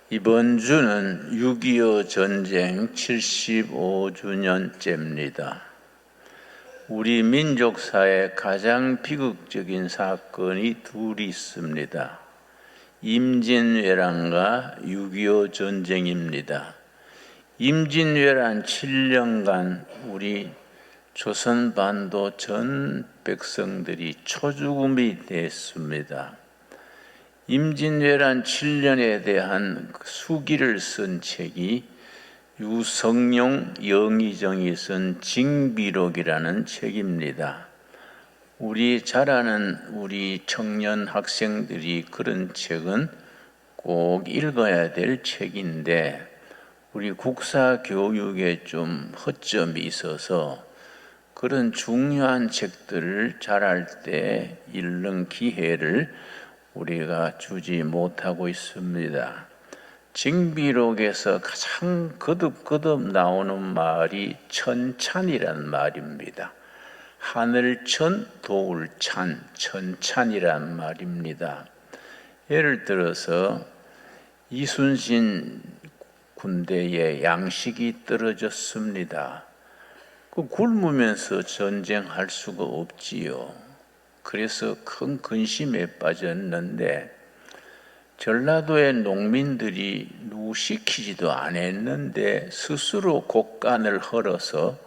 이번 주는 6.25 전쟁 75주년째입니다. 우리 민족사의 가장 비극적인 사건이 둘이 있습니다. 임진왜란과 6.25 전쟁입니다. 임진왜란 7년간 우리 조선반도 전 백성들이 초죽음이 됐습니다. 임진왜란 7년에 대한 수기를 쓴 책이 유성룡, 영의정이 쓴 징비록이라는 책입니다. 우리 잘 아는 우리 청년 학생들이 그런 책은 꼭 읽어야 될 책인데 우리 국사 교육에 좀 허점이 있어서 그런 중요한 책들을 잘할 때 읽는 기회를 우리가 주지 못하고 있습니다. 징비록에서 가장 거듭거듭 나오는 말이 천찬이란 말입니다. 하늘천, 도울찬, 천찬이란 말입니다. 예를 들어서 이순신 군대에 양식이 떨어졌습니다. 굶으면서 전쟁할 수가 없지요. 그래서 큰 근심에 빠졌는데 전라도의 농민들이 누구 시키지도 않았는데 스스로 곡간을 헐어서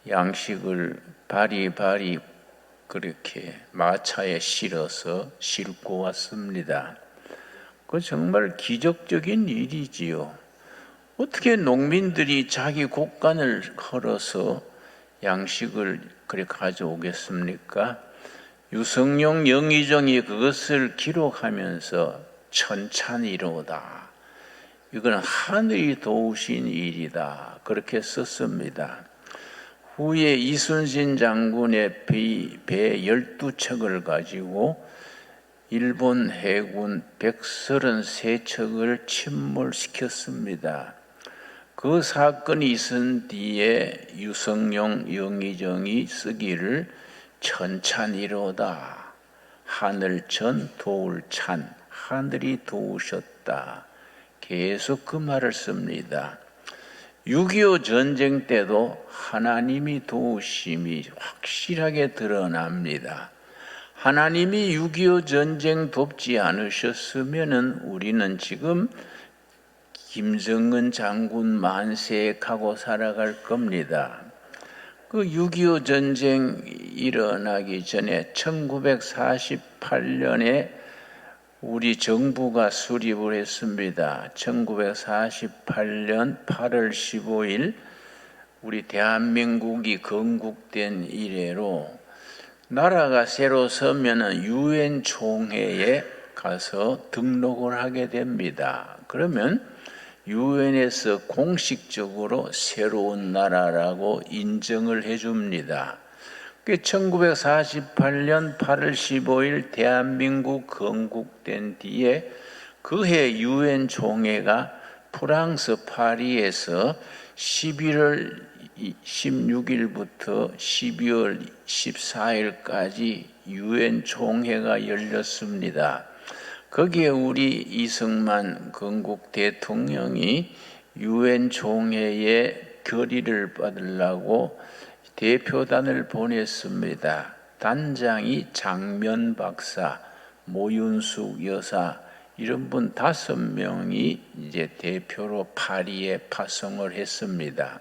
양식을 바리바리 그렇게 마차에 실어서 싣고 왔습니다. 그 정말 기적적인 일이지요. 어떻게 농민들이 자기 곡간을 헐어서 양식을 그렇게 가져오겠습니까? 유성룡, 영의정이 그것을 기록하면서 천찬이로다. 이건 하늘이 도우신 일이다. 그렇게 썼습니다. 후에 이순신 장군의 배 12척을 가지고 일본 해군 133척을 침몰시켰습니다. 그 사건이 있은 뒤에 유성룡, 영의정이 쓰기를 천찬이로다. 하늘천, 도울찬, 하늘이 도우셨다. 계속 그 말을 씁니다. 6.25 전쟁 때도 하나님이 도우심이 확실하게 드러납니다. 하나님이 6.25 전쟁 돕지 않으셨으면 우리는 지금 김정은 장군 만세에 가고 살아갈 겁니다. 그 6.25 전쟁 일어나기 전에 1948년에 우리 정부가 수립을 했습니다. 1948년 8월 15일 우리 대한민국이 건국된 이래로 나라가 새로 서면은 유엔 총회에 가서 등록을 하게 됩니다. 그러면 유엔에서 공식적으로 새로운 나라라고 인정을 해줍니다. 1948년 8월 15일 대한민국 건국된 뒤에 그해 유엔 총회가 프랑스 파리에서 11월 16일부터 12월 14일까지 유엔 총회가 열렸습니다. 거기에 우리 이승만 건국 대통령이 유엔 총회에 결의를 받으려고 대표단을 보냈습니다. 단장이 장면 박사, 모윤숙 여사 이런 분 5명이 이제 대표로 파리에 파송을 했습니다.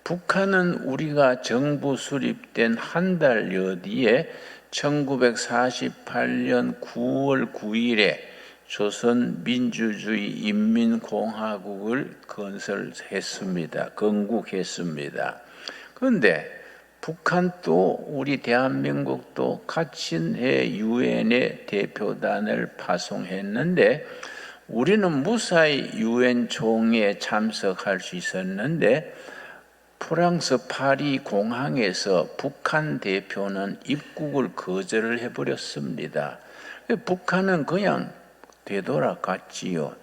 북한은 우리가 정부 수립된 한 달여 뒤에 1948년 9월 9일에 조선민주주의 인민공화국을 건설했습니다. 건국했습니다. 그런데 북한도 우리 대한민국도 같은 해 유엔에 대표단을 파송했는데 우리는 무사히 유엔 총회에 참석할 수 있었는데 프랑스 파리 공항에서 북한 대표는 입국을 거절을 해버렸습니다. 북한은 그냥 되돌아갔지요.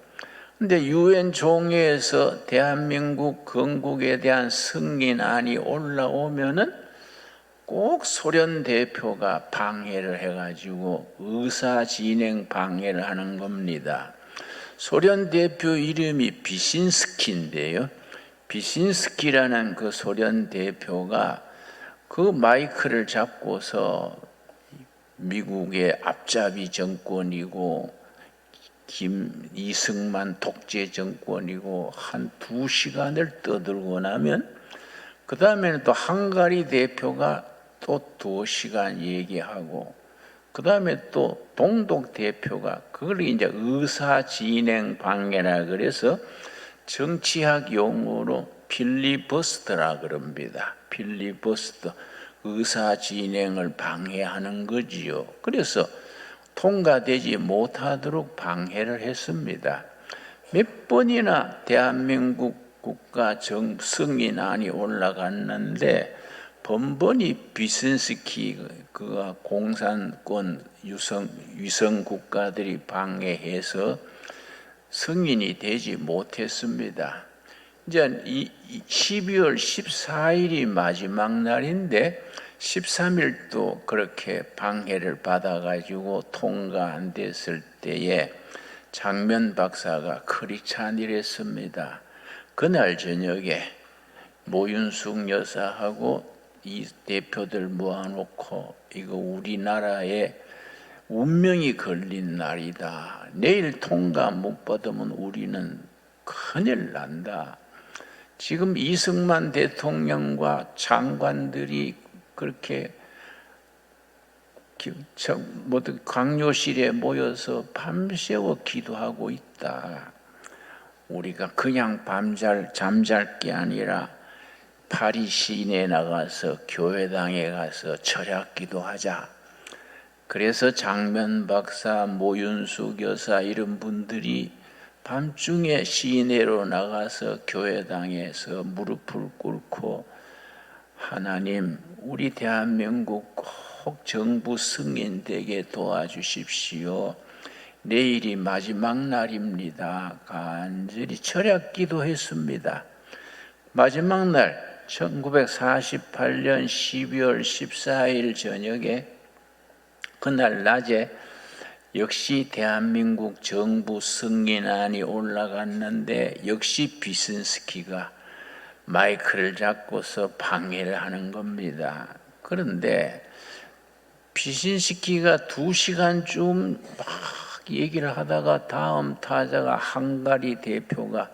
근데 유엔 총회에서 대한민국 건국에 대한 승인안이 올라오면은 꼭 소련 대표가 방해를 해가지고 의사 진행 방해를 하는 겁니다. 소련 대표 이름이 비신스키인데요. 비신스키라는 그 소련 대표가 그 마이크를 잡고서 미국의 앞잡이 정권이고 이승만 독재 정권이고 한 2시간을 떠들고 나면 그 다음에는 또 헝가리 대표가 또 2시간 얘기하고 그 다음에 또 동독 대표가 그걸 이제 의사 진행 방해라 그래서 정치학 용어로 필리버스터라 그럽니다. 필리버스터, 의사 진행을 방해하는 거지요. 그래서 통과되지 못하도록 방해를 했습니다. 몇 번이나 대한민국 국가 승인안이 올라갔는데 번번이 비신스키 그 공산권 위성 국가들이 방해해서 승인이 되지 못했습니다. 이제 12월 14일이 마지막 날인데 13일도 그렇게 방해를 받아가지고 통과 안 됐을 때에 장면 박사가 크리 찬일했습니다. 그날 저녁에 모윤숙 여사하고 이 대표들 모아놓고 이거 우리나라에 운명이 걸린 날이다. 내일 통과 못 받으면 우리는 큰일 난다. 지금 이승만 대통령과 장관들이 그렇게 강요실에 모여서 밤새워 기도하고 있다. 우리가 그냥 잠잘 게 아니라 파리 시내에 나가서 교회당에 가서 철학 기도하자. 그래서 장면 박사, 모윤숙 여사 이런 분들이 밤중에 시내로 나가서 교회당에서 무릎을 꿇고 하나님, 우리 대한민국 꼭 정부 승인되게 도와주십시오. 내일이 마지막 날입니다. 간절히 철학 기도했습니다. 마지막 날 1948년 12월 14일 저녁에 그날 낮에 역시 대한민국 정부 승인안이 올라갔는데 역시 비신스키가 마이크를 잡고서 방해를 하는 겁니다. 그런데 비신스키가 2시간쯤 막 얘기를 하다가 다음 타자가 헝가리 대표가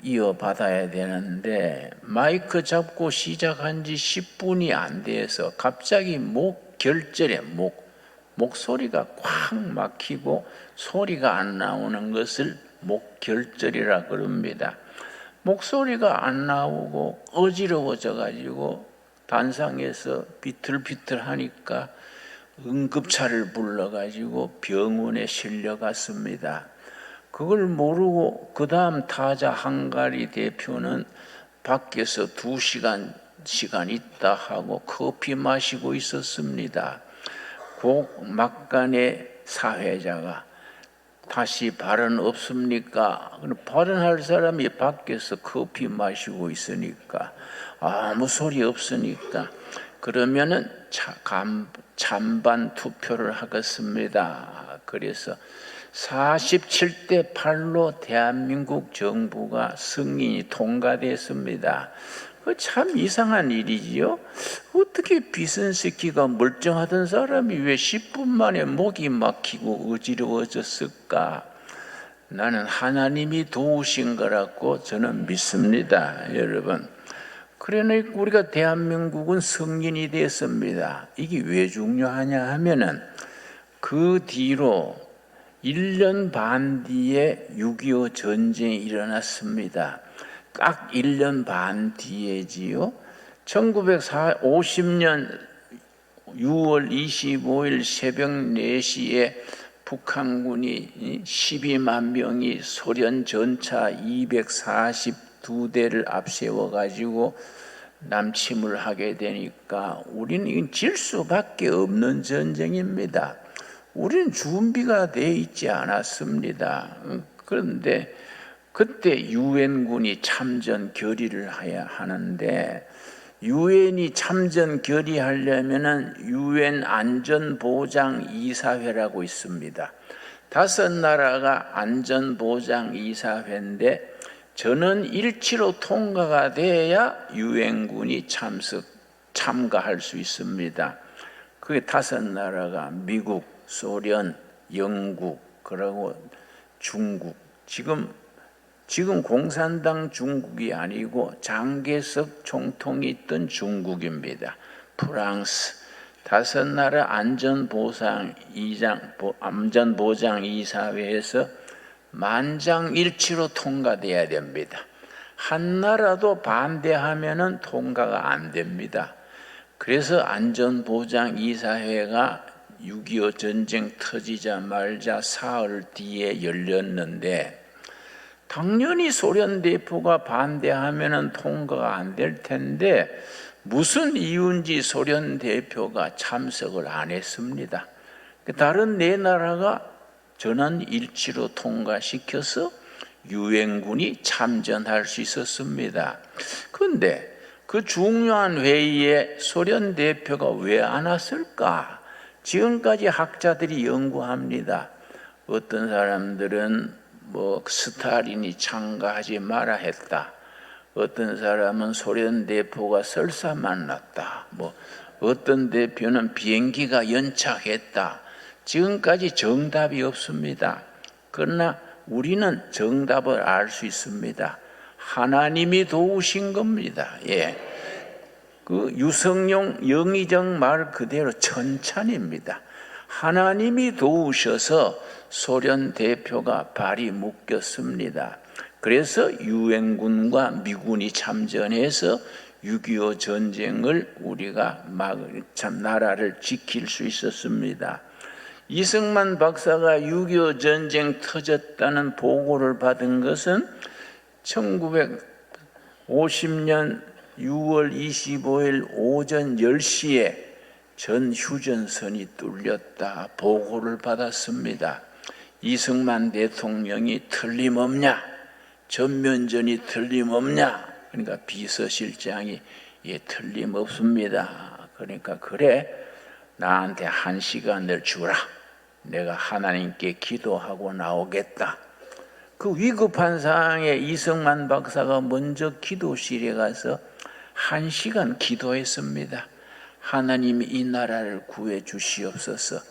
이어받아야 되는데 마이크 잡고 시작한 지 10분이 안 돼서 갑자기 목소리가 꽉 막히고 소리가 안 나오는 것을 목결절이라 그럽니다. 목소리가 안 나오고 어지러워져 가지고 단상에서 비틀비틀 하니까 응급차를 불러가지고 병원에 실려갔습니다. 그걸 모르고 그 다음 타자 헝가리 대표는 밖에서 2시간 시간 있다 하고 커피 마시고 있었습니다. 그 막간에 사회자가 다시 발언 없습니까? 발언할 사람이 밖에서 커피 마시고 있으니까 아무 소리 없으니까 그러면은 찬반 투표를 하겠습니다. 그래서 47대 8로 대한민국 정부가 승인이 통과됐습니다. 참 이상한 일이지요. 어떻게 비신스키가 멀쩡하던 사람이 왜 10분 만에 목이 막히고 어지러워졌을까? 나는 하나님이 도우신 거라고 저는 믿습니다, 여러분. 그러니까 우리가 대한민국은 승인이 됐습니다. 이게 왜 중요하냐 하면은 그 뒤로 1년 반 뒤에 6.25 전쟁이 일어났습니다. 딱 1년 반 뒤에지요. 1950년 6월 25일 새벽 4시에 북한군이 12만 명이 소련 전차 242대를 앞세워가지고 남침을 하게 되니까 우리는 질 수밖에 없는 전쟁입니다. 우리는 준비가 돼 있지 않았습니다. 그런데 그때 유엔군이 참전 결의를 해야 하는데 유엔이 참전 결의하려면은 유엔 안전보장 이사회라고 있습니다. 5 나라가 안전보장이사회인데 저는 일치로 통과가 돼야 유엔군이 참가할 수 있습니다. 그게 5 나라가 미국, 소련, 영국, 그리고 중국. 지금 공산당 중국이 아니고 장개석 총통이 있던 중국입니다. 프랑스. 5 나라 안전보장이사회에서 만장일치로 통과돼야 됩니다. 한 나라도 반대하면은 통과가 안 됩니다. 그래서 안전보장이사회가 6.25 전쟁 터지자마자 사흘 뒤에 열렸는데 당연히 소련 대표가 반대하면은 통과가 안 될 텐데 무슨 이유인지 소련 대표가 참석을 안 했습니다. 다른 4 나라가 전원 일치로 통과시켜서 유엔군이 참전할 수 있었습니다. 그런데 그 중요한 회의에 소련 대표가 왜 안 왔을까? 지금까지 학자들이 연구합니다. 어떤 사람들은 스탈린이 참가하지 마라 했다. 어떤 사람은 소련 대표가 설사 만났다. 어떤 대표는 비행기가 연착했다. 지금까지 정답이 없습니다. 그러나 우리는 정답을 알 수 있습니다. 하나님이 도우신 겁니다. 그 유성룡 영의정 말 그대로 천찬입니다. 하나님이 도우셔서 소련 대표가 발이 묶였습니다. 그래서 유엔군과 미군이 참전해서 6.25 전쟁을 우리가 나라를 지킬 수 있었습니다. 이승만 박사가 6.25 전쟁 터졌다는 보고를 받은 것은 1950년 6월 25일 오전 10시에 전 휴전선이 뚫렸다 보고를 받았습니다. 이승만 대통령이 틀림없냐? 전면전이 틀림없냐? 그러니까 비서실장이 틀림없습니다. 그러니까 그래 나한테 1시간을 주라. 내가 하나님께 기도하고 나오겠다. 그 위급한 상황에 이승만 박사가 먼저 기도실에 가서 1시간 기도했습니다. 하나님이 이 나라를 구해 주시옵소서.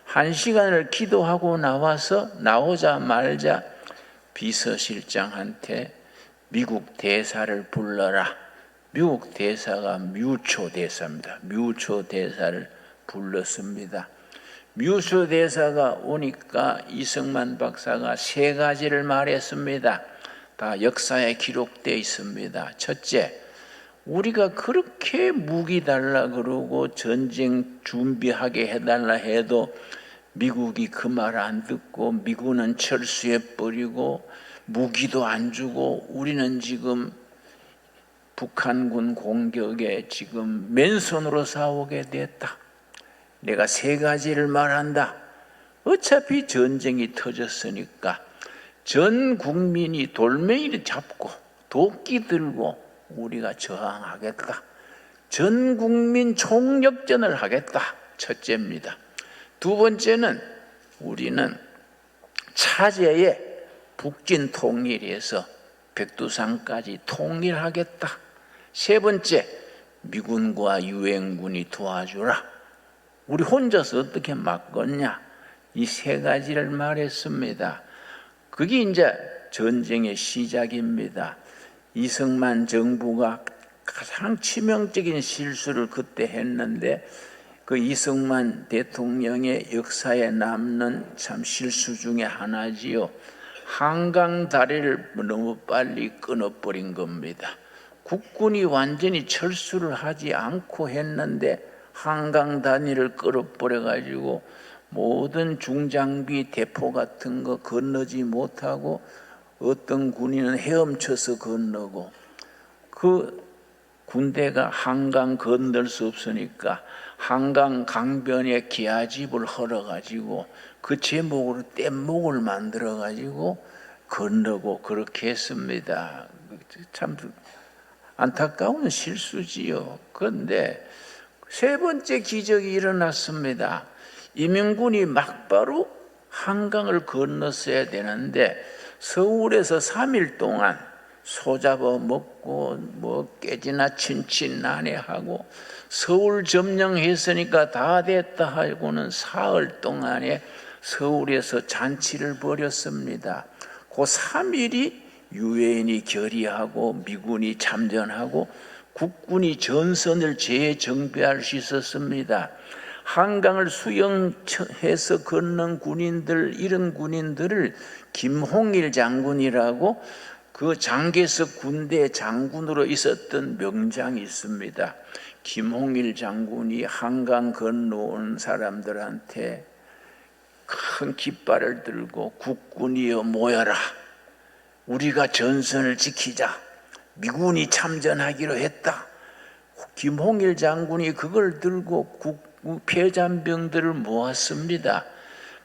1시간을 기도하고 나오자마자 비서실장한테 미국 대사를 불러라. 미국 대사가 뮤초 대사입니다. 뮤초 대사를 불렀습니다. 뮤초 대사가 오니까 이승만 박사가 3가지를 말했습니다. 다 역사에 기록되어 있습니다. 첫째, 우리가 그렇게 무기 달라 그러고 전쟁 준비하게 해달라 해도 미국이 그 말 안 듣고 미군은 철수해버리고 무기도 안 주고 우리는 지금 북한군 공격에 지금 맨손으로 싸우게 됐다. 내가 3가지를 말한다. 어차피 전쟁이 터졌으니까 전 국민이 돌멩이를 잡고 도끼 들고 우리가 저항하겠다. 전 국민 총력전을 하겠다. 첫째입니다. 2번째는 우리는 차제에 북진 통일해서 백두산까지 통일하겠다. 3번째, 미군과 유엔군이 도와주라. 우리 혼자서 어떻게 막겠냐? 이 3가지를 말했습니다. 그게 이제 전쟁의 시작입니다. 이승만 정부가 가장 치명적인 실수를 그때 했는데 그 이승만 대통령의 역사에 남는 참 실수 중에 하나지요. 한강 다리를 너무 빨리 끊어버린 겁니다. 국군이 완전히 철수를 하지 않고 했는데 한강 다리를 끊어버려가지고 모든 중장비 대포 같은 거 건너지 못하고 어떤 군인은 헤엄쳐서 건너고 그 군대가 한강 건널 수 없으니까 한강 강변에 기아집을 헐어가지고 그 제목으로 뗏목을 만들어가지고 건너고 그렇게 했습니다. 참 안타까운 실수지요. 그런데 3번째 기적이 일어났습니다. 이명군이 막바로 한강을 건넜어야 되는데 서울에서 3일 동안 소잡아 먹고 뭐 깨지나 친친나해하고 서울 점령했으니까 다 됐다 하고는 사흘 동안에 서울에서 잔치를 벌였습니다. 그 3일이 유엔이 결의하고 미군이 참전하고 국군이 전선을 재정비할 수 있었습니다. 한강을 수영해서 걷는 군인들, 이런 군인들을 김홍일 장군이라고 그 장개석 군대 장군으로 있었던 명장이 있습니다. 김홍일 장군이 한강 건너온 사람들한테 큰 깃발을 들고 국군이여 모여라. 우리가 전선을 지키자. 미군이 참전하기로 했다. 김홍일 장군이 그걸 들고 폐잔병들을 모았습니다.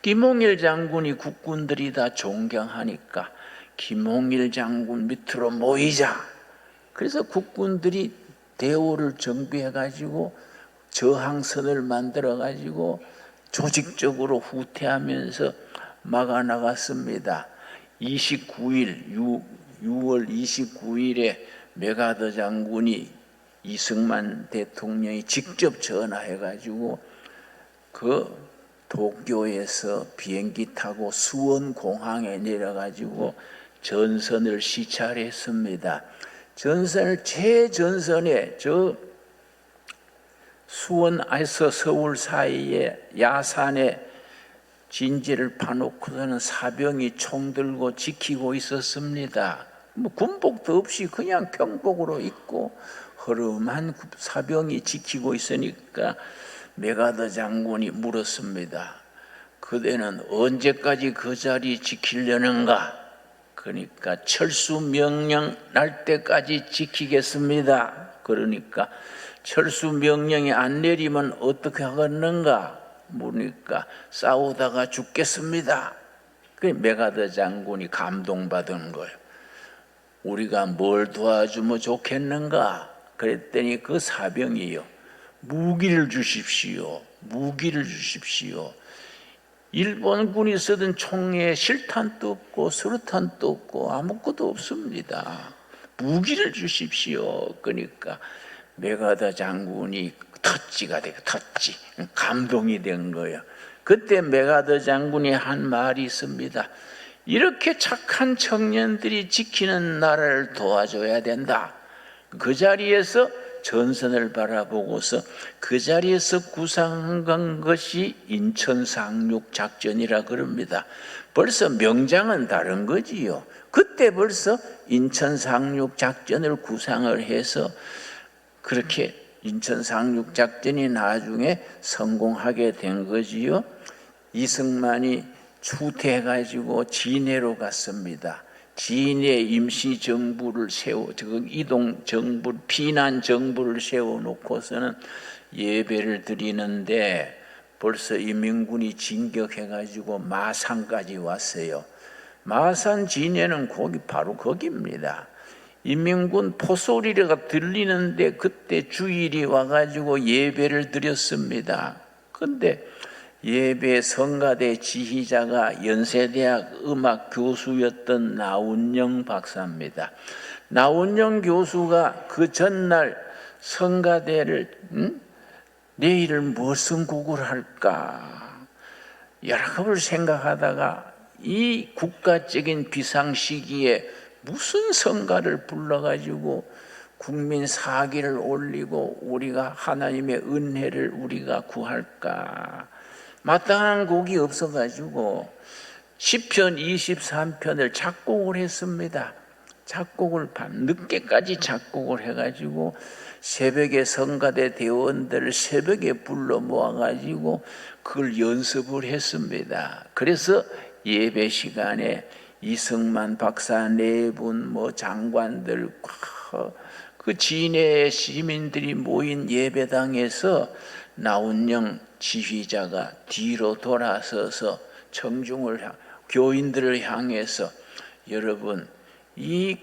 김홍일 장군이 국군들이 다 존경하니까 김홍일 장군 밑으로 모이자. 그래서 국군들이 대오를 정비해가지고 저항선을 만들어가지고 조직적으로 후퇴하면서 막아나갔습니다. 29일 6월 29일에 메가더 장군이 이승만 대통령이 직접 전화해가지고 그 도쿄에서 비행기 타고 수원공항에 내려가지고 전선을 시찰했습니다. 전선을 최전선에 저 수원에서 서울 사이에 야산에 진지를 파놓고서는 사병이 총 들고 지키고 있었습니다. 뭐 군복도 없이 그냥 평복으로 입고 허름한 사병이 지키고 있으니까 메가더 장군이 물었습니다. 그대는 언제까지 그 자리 지키려는가? 그러니까 철수 명령 날 때까지 지키겠습니다. 그러니까 철수 명령이 안 내리면 어떻게 하겠는가? 물으니까 싸우다가 죽겠습니다. 그 메가더 장군이 감동받은 거예요. 우리가 뭘 도와주면 좋겠는가? 그랬더니 그 사병이요. 무기를 주십시오. 무기를 주십시오. 일본군이 쓰던 총에 실탄도 없고 수류탄도 없고 아무것도 없습니다. 무기를 주십시오. 그러니까 메가더 장군이 터치가 되고 터치 감동이 된 거예요. 그때 메가더 장군이 한 말이 있습니다. 이렇게 착한 청년들이 지키는 나라를 도와줘야 된다. 그 자리에서 전선을 바라보고서 그 자리에서 구상한 것이 인천 상륙 작전이라 그럽니다. 벌써 명장은 다른 거지요. 그때 벌써 인천 상륙 작전을 구상을 해서 그렇게 인천 상륙 작전이 나중에 성공하게 된 거지요. 이승만이 추태해가지고 진해로 갔습니다. 진해 임시 정부를 이동 정부, 피난 정부를 세워놓고서는 예배를 드리는데 벌써 인민군이 진격해가지고 마산까지 왔어요. 마산 진해는 바로 거기입니다. 인민군 포소리가 들리는데 그때 주일이 와가지고 예배를 드렸습니다. 근데 예배 성가대 지휘자가 연세대학 음악 교수였던 나운영 박사입니다. 나운영 교수가 그 전날 성가대를 내일을 무슨 곡을 할까 여러 번 생각하다가 이 국가적인 비상 시기에 무슨 성가를 불러가지고 국민 사기를 올리고 우리가 하나님의 은혜를 우리가 구할까 마땅한 곡이 없어가지고 시편 23편을 작곡을 했습니다. 작곡을 밤늦게까지 작곡을 해가지고 새벽에 성가대 대원들을 새벽에 불러 모아가지고 그걸 연습을 했습니다. 그래서 예배 시간에 이승만 박사 네 분 장관들 그 진해 시민들이 모인 예배당에서 나운영 지휘자가 뒤로 돌아서서 교인들을 향해서 여러분 이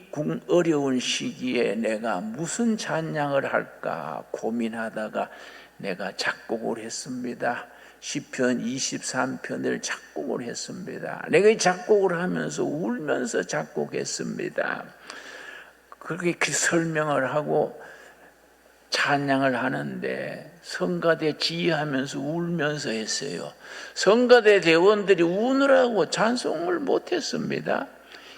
어려운 시기에 내가 무슨 찬양을 할까 고민하다가 내가 작곡을 했습니다. 시편 23편을 작곡을 했습니다. 내가 이 작곡을 하면서 울면서 작곡했습니다. 그렇게 설명을 하고 찬양을 하는데 성가대 지휘하면서 울면서 했어요. 성가대 대원들이 우느라고 찬송을 못했습니다.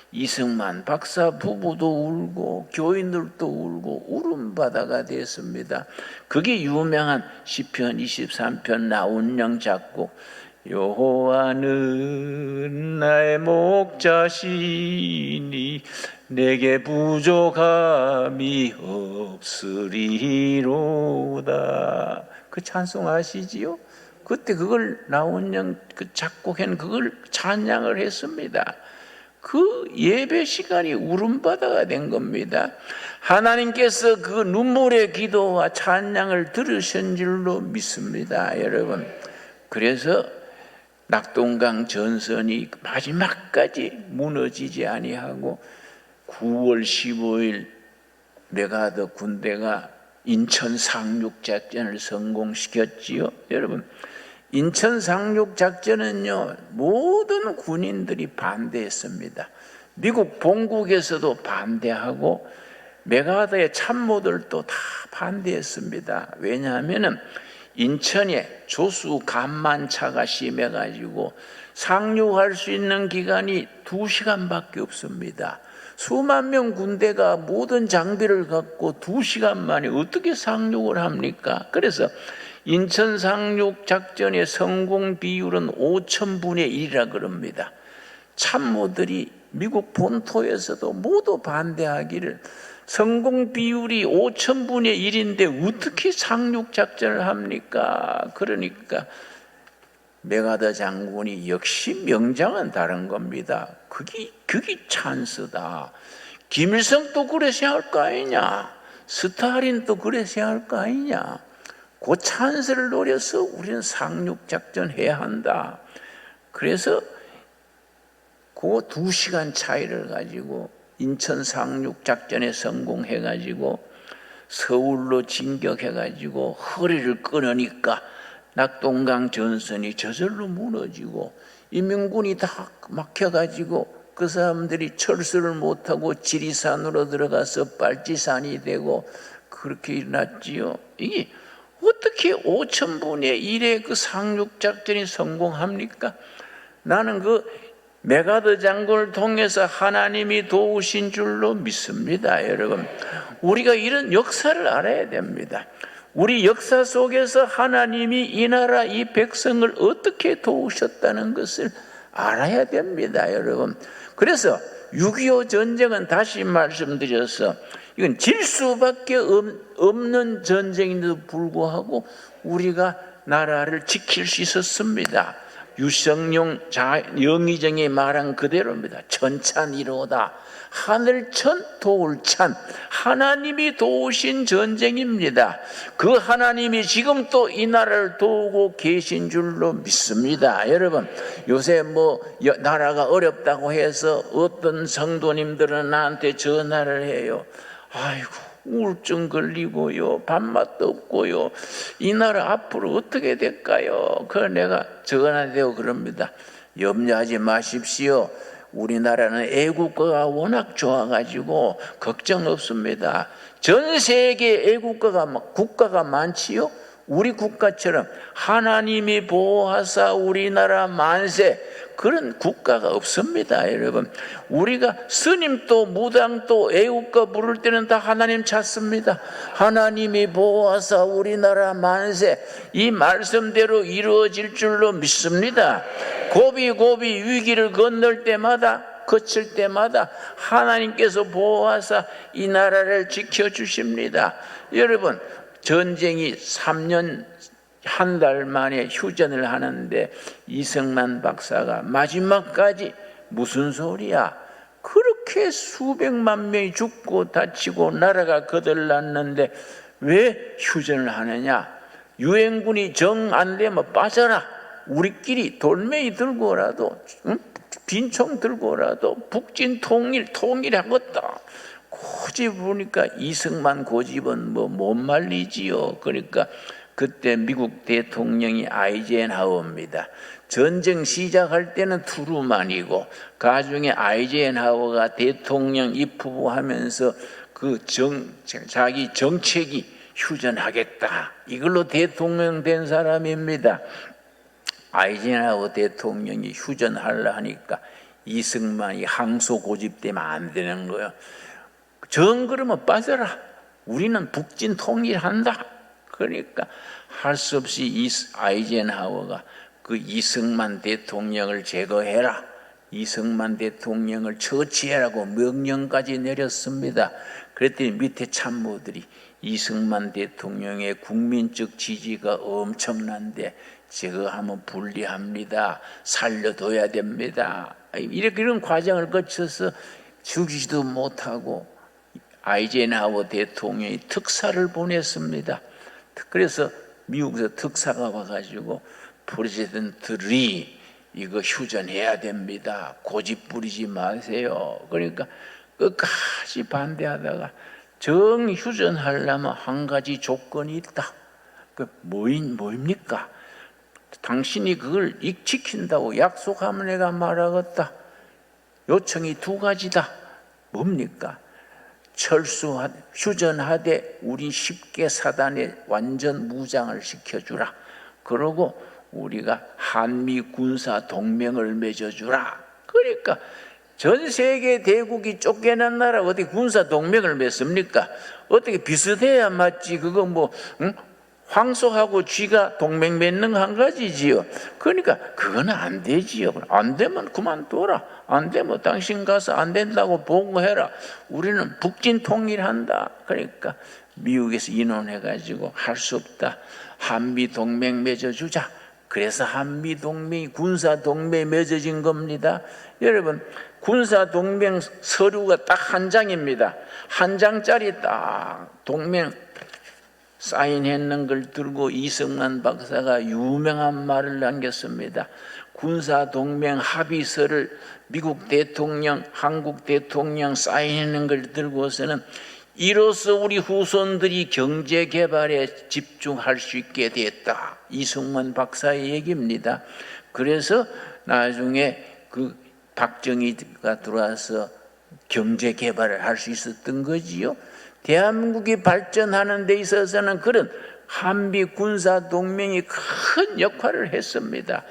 이승만 박사 부부도 울고 교인들도 울고 울음바다가 됐습니다. 그게 유명한 시편 23편 나훈영 작곡, 여호와는 나의 목자시니 내게 부족함이 없으리로다. 그 찬송 아시지요? 그때 그걸 나훈영 작곡한 그걸 찬양을 했습니다. 그 예배 시간이 울음바다가 된 겁니다. 하나님께서 그 눈물의 기도와 찬양을 들으신 줄로 믿습니다, 여러분. 그래서 낙동강 전선이 마지막까지 무너지지 아니하고 9월 15일 메가더 군대가 인천 상륙작전을 성공시켰지요. 여러분, 인천 상륙작전은요, 모든 군인들이 반대했습니다. 미국 본국에서도 반대하고 메가더의 참모들도 다 반대했습니다. 왜냐하면 인천에 조수 간만차가 심해가지고 상륙할 수 있는 기간이 2시간밖에 없습니다. 수만 명 군대가 모든 장비를 갖고 2시간 만에 어떻게 상륙을 합니까? 그래서 인천 상륙 작전의 성공 비율은 5,000분의 1이라 그럽니다. 참모들이 미국 본토에서도 모두 반대하기를 성공 비율이 5,000분의 1인데 어떻게 상륙 작전을 합니까? 그러니까 메가더 장군이 역시 명장은 다른 겁니다. 그게 찬스다. 김일성도 그래 생각할 거 아니냐? 스탈린도 그래 생각할 거 아니냐? 그 찬스를 노려서 우리는 상륙 작전 해야 한다. 그래서 그 2시간 차이를 가지고 인천 상륙 작전에 성공해가지고 서울로 진격해가지고 허리를 끊으니까 낙동강 전선이 저절로 무너지고 인민군이 다 막혀가지고 그 사람들이 철수를 못하고 지리산으로 들어가서 빨치산이 되고 그렇게 일어났지요. 이게 어떻게 5,000분의 1의 그 상륙작전이 성공합니까? 나는 그 메가더 장군을 통해서 하나님이 도우신 줄로 믿습니다, 여러분. 우리가 이런 역사를 알아야 됩니다. 우리 역사 속에서 하나님이 이 나라, 이 백성을 어떻게 도우셨다는 것을 알아야 됩니다, 여러분. 그래서 6.25 전쟁은 다시 말씀드려서 이건 질 수밖에 없는 전쟁인데도 불구하고 우리가 나라를 지킬 수 있었습니다. 유성룡 영의정이 말한 그대로입니다. 천찬이로다. 하늘천 도울찬, 하나님이 도우신 전쟁입니다. 그 하나님이 지금 또 이 나라를 도우고 계신 줄로 믿습니다. 여러분, 요새 나라가 어렵다고 해서 어떤 성도님들은 나한테 전화를 해요. 아이고, 우울증 걸리고요, 밥맛도 없고요, 이 나라 앞으로 어떻게 될까요? 그걸 내가 전화되고 그럽니다. 염려하지 마십시오. 우리나라는 애국가가 워낙 좋아가지고 걱정 없습니다. 전 세계 애국가가 국가가 많지요. 우리 국가처럼 하나님이 보호하사 우리나라 만세 그런 국가가 없습니다, 여러분. 우리가 스님도 무당도 애국가 부를 때는 다 하나님 찾습니다. 하나님이 보호하사 우리나라 만세, 이 말씀대로 이루어질 줄로 믿습니다. 고비 위기를 건널 때마다, 거칠 때마다 하나님께서 보호하사 이 나라를 지켜주십니다. 여러분, 전쟁이 3년 한 달 만에 휴전을 하는데 이승만 박사가 마지막까지 무슨 소리야? 그렇게 수백만 명이 죽고 다치고 나라가 거들났는데 왜 휴전을 하느냐? 유엔군이 정 안 되면 빠져라. 우리끼리 돌멩이 들고라도 빈총 들고라도 북진 통일하겠다. 고집 보니까 이승만 고집은 못 말리지요. 그러니까 그때 미국 대통령이 아이젠하워입니다. 전쟁 시작할 때는 트루만이고 가중에 아이젠하워가 대통령 입후보하면서 자기 정책이 휴전하겠다, 이걸로 대통령 된 사람입니다. 아이젠하워 대통령이 휴전하려 하니까 이승만이 항소 고집되면 안 되는 거예요. 정 그러면 빠져라, 우리는 북진 통일한다. 그러니까 할 수 없이 아이젠하워가 그 이승만 대통령을 제거해라, 이승만 대통령을 처치해라고 명령까지 내렸습니다. 그랬더니 밑에 참모들이 이승만 대통령의 국민적 지지가 엄청난데 저거 하면 불리합니다, 살려둬야 됩니다, 이런 과정을 거쳐서 죽이지도 못하고 아이젠하워 대통령이 특사를 보냈습니다. 그래서 미국에서 특사가 와가지고 프레지던트 리, 이거 휴전해야 됩니다, 고집 부리지 마세요. 그러니까 끝까지 반대하다가 정 휴전하려면 한 가지 조건이 있다. 뭐입니까? 당신이 그걸 지킨다고 약속하면 내가 말하겠다. 요청이 두 가지다. 뭡니까? 휴전하되 우리 10개 사단에 완전 무장을 시켜주라. 그러고 우리가 한미 군사 동맹을 맺어주라. 그러니까 전 세계 대국이 쫓겨난 나라 어떻게 군사 동맹을 맺습니까? 어떻게 비슷해야 맞지. 그거 황소하고 쥐가 동맹 맺는 한 가지지요. 그러니까 그거는 안 되지요. 안 되면 그만둬라. 안 되면 당신 가서 안 된다고 보고해라. 우리는 북진 통일한다. 그러니까 미국에서 인원해가지고 할 수 없다, 한미 동맹 맺어주자. 그래서 한미 동맹이 군사 동맹이 맺어진 겁니다. 여러분, 군사 동맹 서류가 딱 한 장입니다. 한 장짜리 딱 동맹 사인했는 걸 들고 이승만 박사가 유명한 말을 남겼습니다. 군사 동맹 합의서를 미국 대통령, 한국 대통령 사인했는 걸 들고서는 이로써 우리 후손들이 경제 개발에 집중할 수 있게 됐다. 이승만 박사의 얘기입니다. 그래서 나중에 그 박정희가 들어와서 경제 개발을 할 수 있었던 거지요. 대한민국이 발전하는 데 있어서는 그런 한미 군사 동맹이 큰 역할을 했습니다.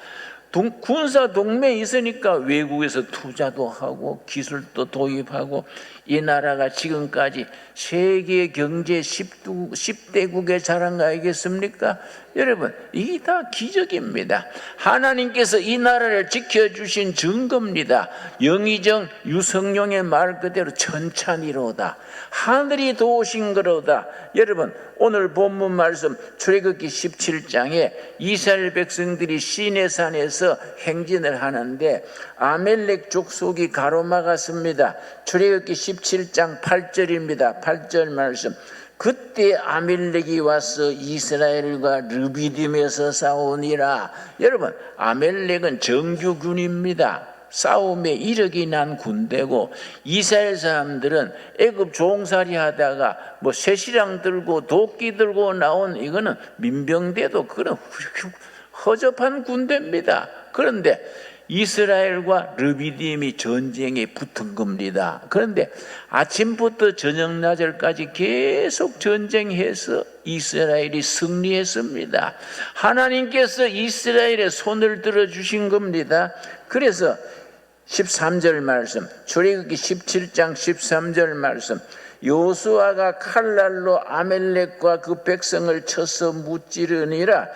군사 동맹이 있으니까 외국에서 투자도 하고 기술도 도입하고 이 나라가 지금까지 세계 경제 10대국의 자랑 아니겠습니까? 여러분, 이게 다 기적입니다. 하나님께서 이 나라를 지켜주신 증거입니다. 영의정 유성룡의 말 그대로 천찬이로다, 하늘이 도우신 거로다. 여러분, 오늘 본문 말씀 출애굽기 17장에 이스라엘 백성들이 시내산에서 행진을 하는데 아멜렉 족속이 가로막았습니다. 출애굽기 17장 8절입니다. 8절 말씀. 그때 아멜렉이 와서 이스라엘과 르비딤에서 싸우니라. 여러분, 아멜렉은 정규군입니다. 싸움에 이력이 난 군대고, 이스라엘 사람들은 애굽 종살이 하다가 쇠시랑 들고 도끼 들고 나온, 이거는 민병대도 그런 허접한 군대입니다. 그런데 이스라엘과 르비딤이 전쟁에 붙은 겁니다. 그런데 아침부터 저녁 낮을까지 계속 전쟁해서 이스라엘이 승리했습니다. 하나님께서 이스라엘의 손을 들어주신 겁니다. 그래서 13절 말씀, 출애굽기 17장 13절 말씀, 요수아가 칼날로 아멜렉과 그 백성을 쳐서 무찌르니라.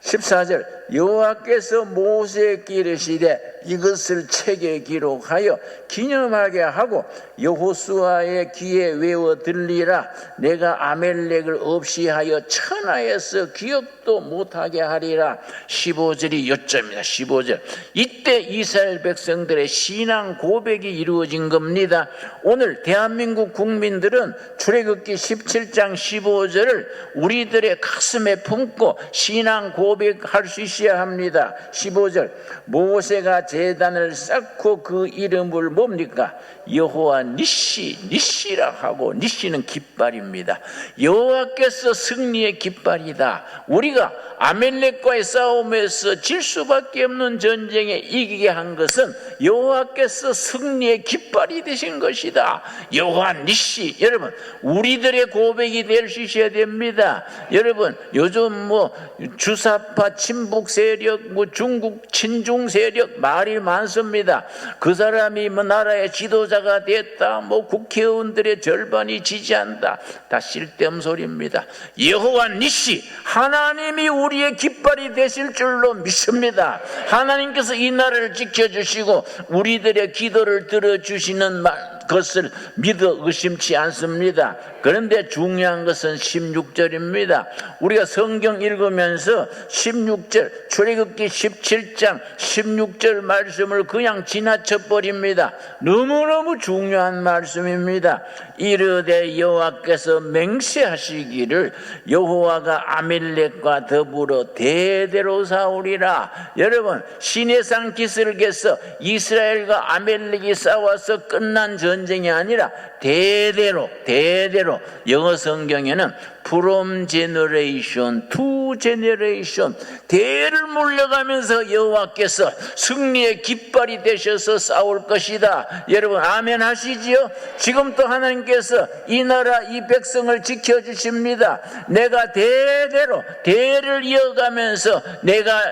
14절, 여호와께서 모세에게 이르시되 이것을 책에 기록하여 기념하게 하고 여호수아의 귀에 외워 들리라. 내가 아멜렉을 없이 하여 천하에서 기억도 못하게 하리라. 15절이 요점입니다. 15절. 이때 이스라엘 백성들의 신앙 고백이 이루어진 겁니다. 오늘 대한민국 국민들은 출애굽기 17장 15절을 우리들의 가슴에 품고 신앙 고백 고백할 수 있어야 합니다. 15절 모세가 제단을 쌓고 그 이름을 뭡니까? 여호와 니시라 하고, 니시는 깃발입니다. 여호와께서 승리의 깃발이다. 우리가 아멜렉과의 싸움에서 질 수밖에 없는 전쟁에 이기게 한 것은 여호와께서 승리의 깃발이 되신 것이다. 여호와 니시. 여러분, 우리들의 고백이 될 수 있어야 됩니다. 여러분, 요즘 주사파 친북 세력, 중국 친중 세력 말이 많습니다. 그 사람이 나라의 지도자가 됐다, 국회의원들의 절반이 지지한다. 다 쓸데없는 소리입니다. 여호와 니시, 하나님이 우리의 깃발이 되실 줄로 믿습니다. 하나님께서 이 나라를 지켜주시고 우리들의 기도를 들어주시는 것을 믿어 의심치 않습니다. 그런데 중요한 것은 16절입니다. 우리가 성경 읽으면서 16절, 출애굽기 17장 16절 말씀을 그냥 지나쳐 버립니다. 너무너무 중요한 말씀입니다. 이르되 여호와께서 맹세하시기를 여호와가 아멜렉과 더불어 대대로 싸우리라. 여러분, 시내산 기슭에서 이스라엘과 아멜렉이 싸워서 끝난 전쟁이 아니라 대대로, 영어 성경에는 from generation to generation, 대를 물려가면서 여호와께서 승리의 깃발이 되셔서 싸울 것이다. 여러분 아멘 하시지요? 지금 또 하나님께서 이 나라 이 백성을 지켜주십니다. 내가 대를 이어가면서 내가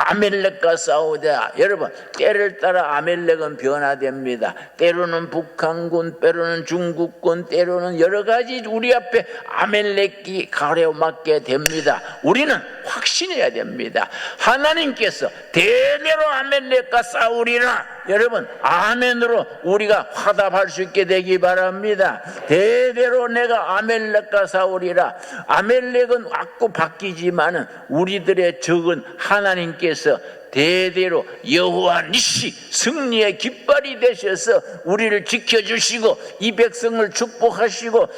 아멜렉과 싸우자. 여러분, 때를 따라 아멜렉은 변화됩니다. 때로는 북한군, 때로는 중국군, 때로는 여러 가지 우리 앞에 아멜렉이 가려맞게 됩니다. 우리는 확신해야 됩니다. 하나님께서 대대로 아멜렉과 싸우리라. 여러분 아멘으로 우리가 화답할 수 있게 되기 바랍니다. 대대로 내가 아멜렉과 싸우리라. 아멜렉은 왔고 바뀌지만은 우리들의 적은 하나님께서 대대로 여호와 니시, 승리의 깃발이 되셔서 우리를 지켜주시고 이 백성을 축복하시고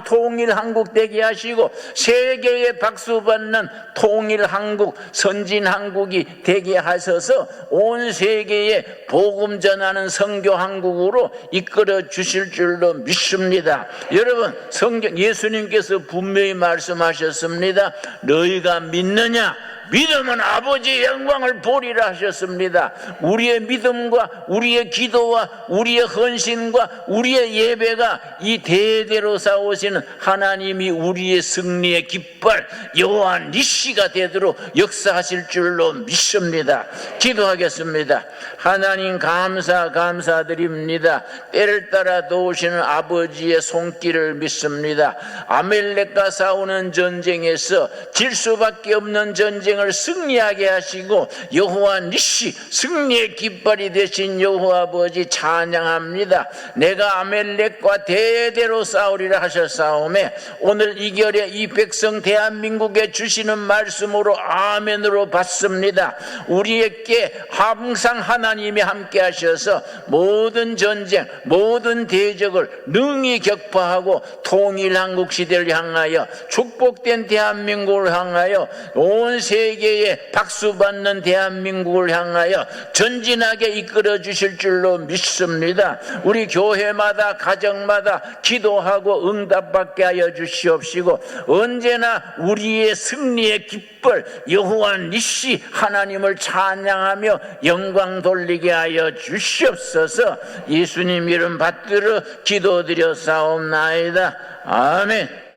통일한국 되게 하시고 세계에 박수받는 통일한국, 선진한국이 되게 하셔서 온 세계에 복음 전하는 선교한국으로 이끌어 주실 줄로 믿습니다. 여러분, 성경 예수님께서 분명히 말씀하셨습니다. 너희가 믿느냐? 믿음은 아버지의 영광을 보리라 하셨습니다. 우리의 믿음과 우리의 기도와 우리의 헌신과 우리의 예배가 이 대대로 싸우시는 하나님이 우리의 승리의 깃발 여호와 니시가 되도록 역사하실 줄로 믿습니다. 기도하겠습니다. 하나님 감사드립니다. 때를 따라 도우시는 아버지의 손길을 믿습니다. 아멜렉과 싸우는 전쟁에서 질 수밖에 없는 전쟁을 승리하게 하시고 여호와 니시, 승리의 깃발이 되신 여호와 아버지 찬양합니다. 내가 아멜렉과 대대로 싸우리라 하셨사오매 오늘 이 결에 이 백성 대한민국에 주시는 말씀으로 아멘으로 받습니다. 우리에게 항상 하나님이 함께 하셔서 모든 전쟁, 모든 대적을 능히 격파하고 통일한국 시대를 향하여 축복된 대한민국을 향하여 온 세계에 박수받는 대한민국을 향하여 전진하게 이끌어 주실 줄로 믿습니다. 우리 교회마다 가정마다 기도하고 응답받게 하여 주시옵시고 언제나 우리의 승리의 깃발 여호와 니시 하나님을 찬양하며 영광 돌리게 하여 주시옵소서. 예수님 이름 받들어 기도드려 사옵나이다. 아멘.